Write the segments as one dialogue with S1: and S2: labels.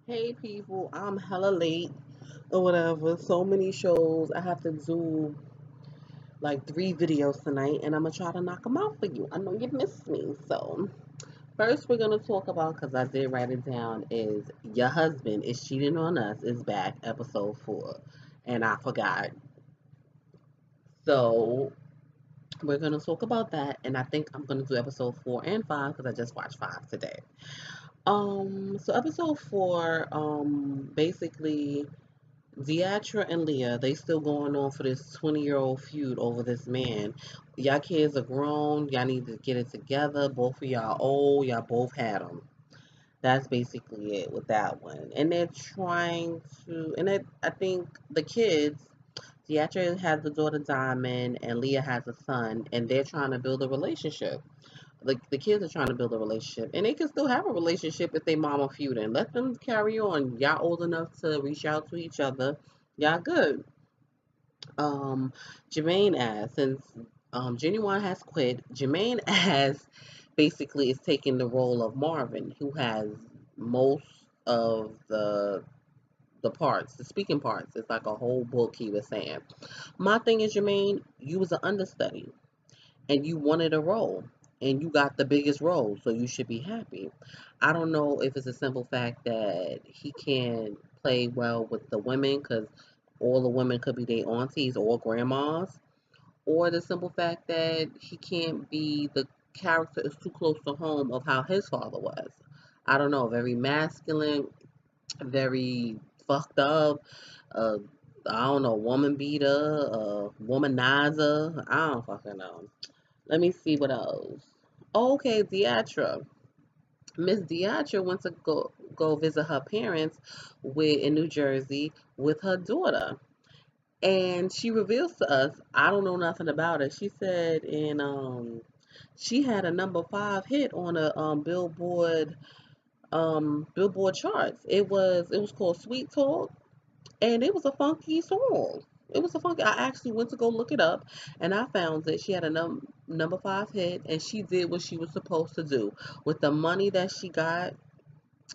S1: Hey people, I'm hella late or whatever. So many shows. I have to do like 3 videos tonight and I'm gonna try to knock them out for you. I know you missed me. So, first we're gonna talk about, because I did write it down, is Your Husband Is Cheating on Us is back, episode 4. And I forgot. So, we're gonna talk about that. And I think I'm gonna do episode 4 and 5 because I just watched 5 today. So episode 4, basically Deatra and Leah, they still going on for this 20-year-old feud over this man. Y'all kids are grown. Y'all need to get it together. Both of y'all old. Y'all both had them. That's basically it with that one. And they're trying to, and I think the kids, Deatra has the daughter Diamond, and Leah has a son, and they're trying to build a relationship. The kids are trying to build a relationship, and they can still have a relationship if they mama feuding. Let them carry on. Y'all old enough to reach out to each other. Y'all good. um Jermaine as since Genuine has quit, Jermaine as basically is taking the role of Marvin, who has most of the parts, the speaking parts. It's like a whole book, he was saying. My thing is, Jermaine, you was an understudy and you wanted a role and you got the biggest role, so you should be happy. I don't know if it's a simple fact that he can play well with the women because all the women could be their aunties or grandmas, or the simple fact that he can't be, the character is too close to home of how his father was. I don't know, very masculine, very fucked up, uh, I don't know, woman beater, womanizer. I don't fucking know. Let me see what else. Okay, Deatra. Miss Deatra went to go visit her parents in New Jersey with her daughter. And she reveals to us, I don't know nothing about it. She said she had a number 5 hit on a Billboard charts. It was called Sweet Talk, and it was a funky song. It was a funky. I actually went to go look it up, and I found that she had a number 5 hit, and she did what she was supposed to do with the money that she got.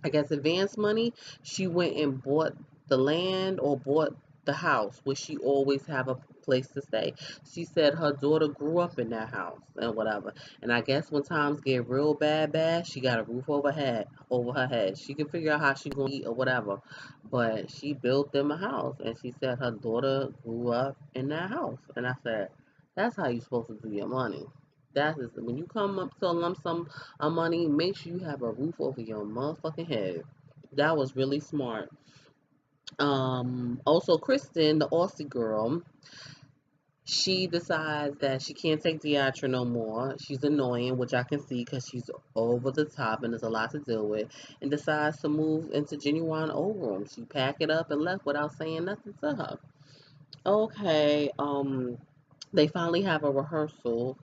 S1: I guess advance money. She went and bought the land or bought the house where she always have a place to stay. She said her daughter grew up in that house and whatever. And I guess when times get real bad, she got a roof over her head. She can figure out how she gonna eat or whatever. But she built them a house, and she said her daughter grew up in that house. And I said, that's how you supposed to do your money. That is when you come up to a lump sum of money, make sure you have a roof over your motherfucking head. That was really smart. Also, Kristen, the Aussie girl, she decides that she can't take Deatra no more. She's annoying, which I can see because she's over the top and there's a lot to deal with, and decides to move into Genuine old room. She packed it up and left without saying nothing to her. Okay, they finally have a rehearsal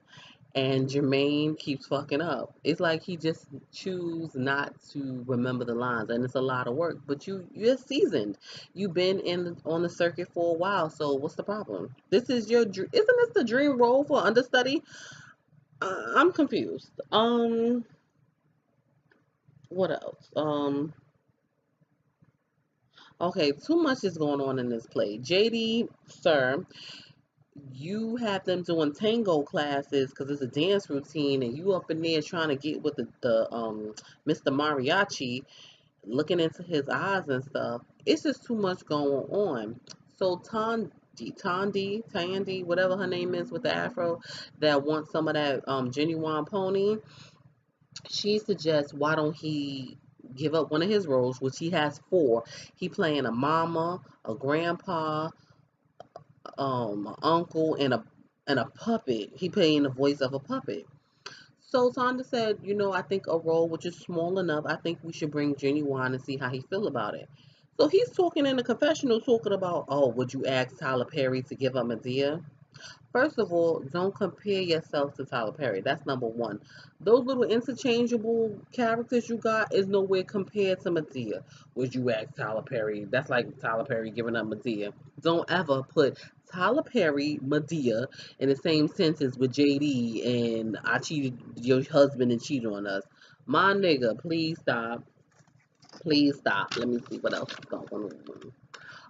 S1: and Jermaine keeps fucking up. It's like he just choose not to remember the lines, and it's a lot of work. But you're seasoned. You've been on the circuit for a while, so what's the problem? This is isn't this the dream role for understudy? I'm confused. What else? Okay, too much is going on in this play. JD, sir, you have them doing tango classes because it's a dance routine, and you up in there trying to get with the Mr. Mariachi, looking into his eyes and stuff. It's just too much going on. So Tandy, whatever her name is with the afro, that wants some of that genuine pony, she suggests why don't he give up one of his roles, which he has 4. He playing a mama, a grandpa, uncle, and a puppet. He playing the voice of a puppet. So Tonda said, I think a role which is small enough, I think we should bring Genuine and see how he feel about it. So he's talking in the confessional, talking about, oh, would you ask Tyler Perry to give up Medea? First of all, don't compare yourself to Tyler Perry. That's number one. Those little interchangeable characters you got is nowhere compared to Medea. Would you ask Tyler Perry? That's like Tyler Perry giving up Medea. Don't ever put Tyler Perry, Medea in the same sentence with JD and I cheated your husband and cheated on us. My nigga, please stop. Please stop. Let me see what else is going on.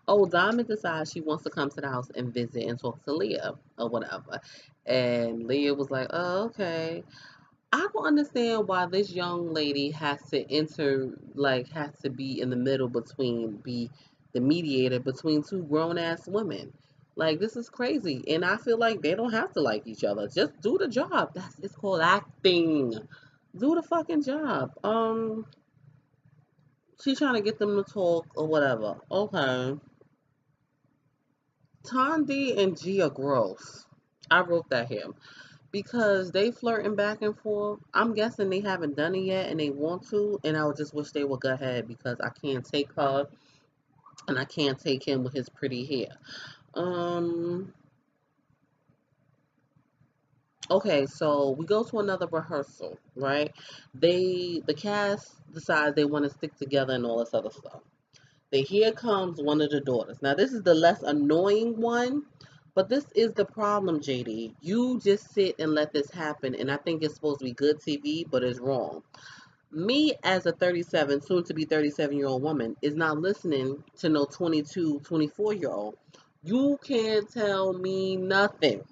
S1: Oh, Diamond decides she wants to come to the house and visit and talk to Leah or whatever. And Leah was like, oh, okay. I don't understand why this young lady has to has to be in the middle between, be the mediator between two grown ass women. Like, this is crazy. And I feel like they don't have to like each other. Just do the job. It's called acting. Do the fucking job. She's trying to get them to talk or whatever. Okay. Tondi and Gia gross. I wrote that here because they flirting back and forth. I'm guessing they haven't done it yet and they want to, and I would just wish they would go ahead because I can't take her and I can't take him with his pretty hair. Um. Okay, so we go to another rehearsal, right? The cast decides they want to stick together and all this other stuff. Then here comes one of the daughters. Now, this is the less annoying one, but this is the problem, JD. You just sit and let this happen, and I think it's supposed to be good TV, but it's wrong. Me, as a 37, soon to be 37-year-old woman, is not listening to no 22, 24-year-old. You can't tell me nothing.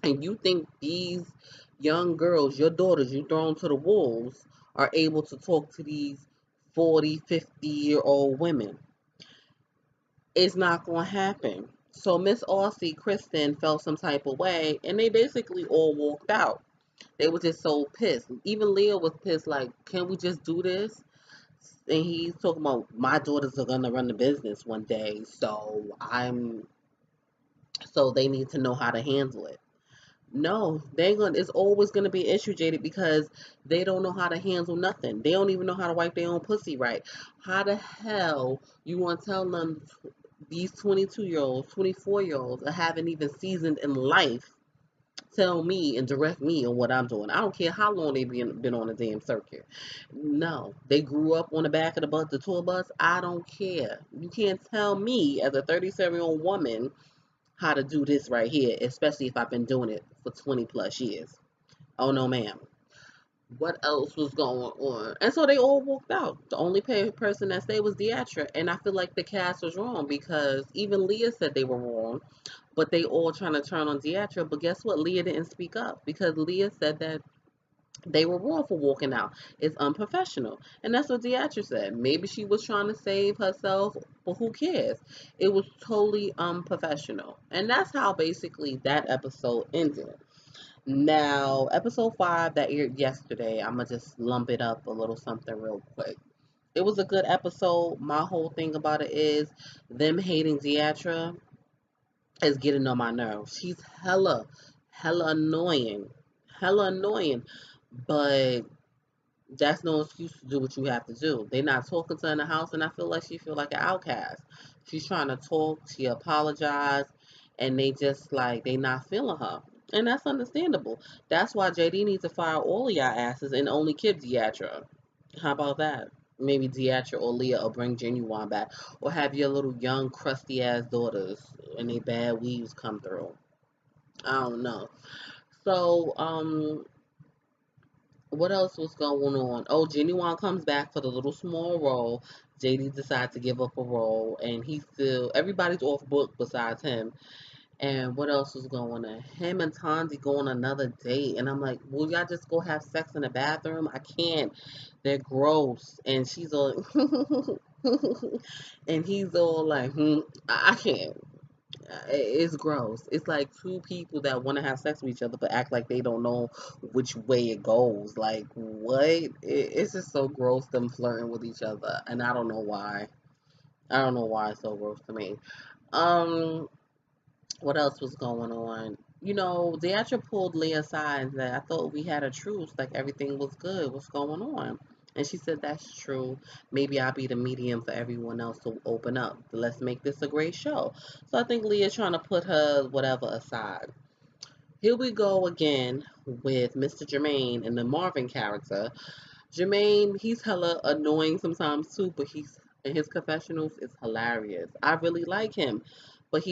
S1: And you think these young girls, your daughters, you thrown to the wolves, are able to talk to these 40, 50-year-old women. It's not going to happen. So Miss Aussie, Kristen felt some type of way, and they basically all walked out. They were just so pissed. Even Leah was pissed, like, can we just do this? And he's talking about my daughters are gonna run the business one day, so they need to know how to handle it. No, they ain't gonna. It's always gonna be an issue, Jaded, because they don't know how to handle nothing. They don't even know how to wipe their own pussy right. How the hell you want to tell them these 22-year-olds, 24-year-olds, that haven't even seasoned in life, tell me and direct me on what I'm doing? I don't care how long they've been on the damn circuit. No, they grew up on the back of the tour bus. I don't care. You can't tell me as a 37-year-old woman how to do this right here, especially if I've been doing it for 20 plus years. Oh no, ma'am. What else was going on? And so they all walked out. The only person that stayed was Deatra. And I feel like the cast was wrong because even Leah said they were wrong, but they all trying to turn on Deatra. But guess what? Leah didn't speak up because Leah said that they were wrong for walking out. It's unprofessional. And that's what Deatra said. Maybe she was trying to save herself, but who cares? It was totally unprofessional. And that's how basically that episode ended. Now, episode 5 that aired yesterday, I'm going to just lump it up a little something real quick. It was a good episode. My whole thing about it is them hating Deatra is getting on my nerves. She's hella annoying. Hella annoying. But that's no excuse to do what you have to do. They're not talking to her in the house, and I feel like she feel like an outcast. She's trying to talk, she apologized, and they just like they not feeling her. And that's understandable. That's why JD needs to fire all of y'all asses and only keep Deatra. How about that? Maybe Deatra or Leah will bring Genuine back. Or have your little young crusty ass daughters and they bad weaves come through. I don't know. So, what else was going on? Oh, Genuine comes back for the little small role. JD decides to give up a role, and he still everybody's off book besides him. And what else was going on? Him and Tanzi go on another date, and I'm like, will y'all just go have sex in the bathroom? I can't. They're gross, and she's all, and he's all like, I can't. It's gross. It's like two people that want to have sex with each other but act like they don't know which way it goes. Like, what? It's just so gross them flirting with each other, and I don't know why. I don't know why it's so gross to me. Um, what else was going on? The actor pulled Leah aside and said, I thought we had a truce, like everything was good. What's going on? And she said, that's true. Maybe I'll be the medium for everyone else to open up. Let's make this a great show. So I think Leah's trying to put her whatever aside. Here we go again with Mr. Jermaine and the Marvin character. Jermaine, he's hella annoying sometimes too, but he's in his confessionals is hilarious. I really like him, but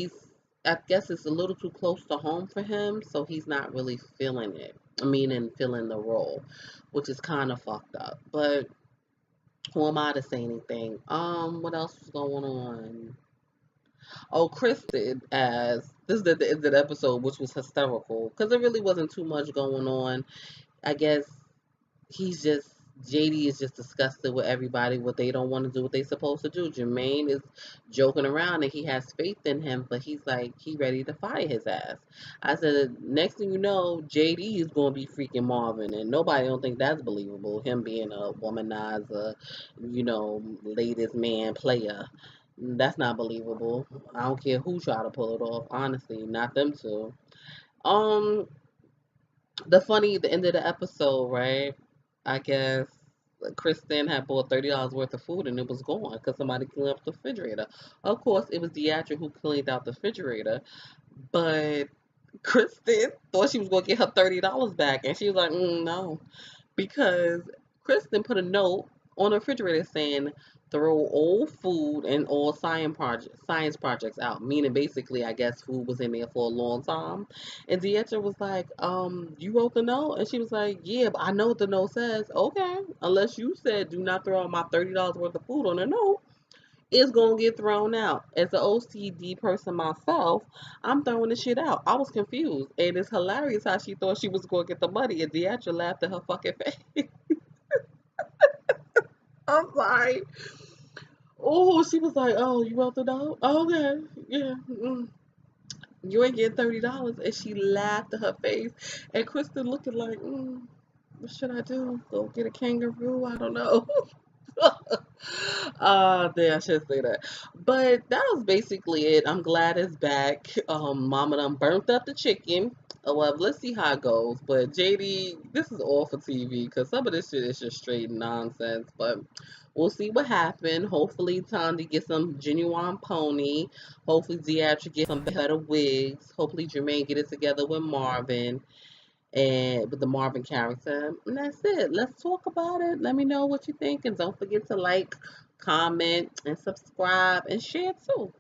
S1: I guess it's a little too close to home for him, so he's not really feeling it. I mean, and feeling the role, which is kind of fucked up. But Who am I to say anything? What else was going on? Oh, Kristen as this is the end of the episode, which was hysterical because there really wasn't too much going on. I guess he's just JD is just disgusted with everybody what they don't want to do what they supposed to do. Jermaine is joking around and he has faith in him, but he's like he ready to fire his ass. I said next thing you know, JD is gonna be freaking Marvin, and nobody don't think that's believable. Him being a womanizer, latest man player. That's not believable. I don't care who try to pull it off. Honestly, not them two. Um, the end of the episode, right? I guess Kristen had bought $30 worth of food and it was gone because somebody cleaned up the refrigerator. Of course, it was Deatra who cleaned out the refrigerator, but Kristen thought she was going to get her $30 back, and she was like, no, because Kristen put a note on the refrigerator saying throw all food and all science projects out, meaning basically I guess food was in there for a long time. And Deetra was like, you wrote the note? And she was like, yeah, but I know what the note says. Okay, unless you said do not throw out my $30 worth of food on the note, it's gonna get thrown out. As an OCD person myself, I'm throwing the shit out. I was confused, and it's hilarious how she thought she was gonna get the money, and Deatra laughed at her fucking face. I'm sorry. Oh, she was like, "Oh, you wrote the note? Oh, okay, yeah. You ain't getting $30," and she laughed at her face. And Kristen looking like, "What should I do? Go get a kangaroo? I don't know." Damn, I should say that. But that was basically it. I'm glad it's back. Mama done burnt up the chicken. Well, let's see how it goes. But JD, this is all for TV because some of this shit is just straight nonsense. But we'll see what happens. Hopefully, Tandy gets some genuine pony. Hopefully, Deatra gets some better wigs. Hopefully, Jermaine get it together with Marvin and with the Marvin character. And that's it. Let's talk about it. Let me know what you think. And don't forget to like, comment, and subscribe and share too.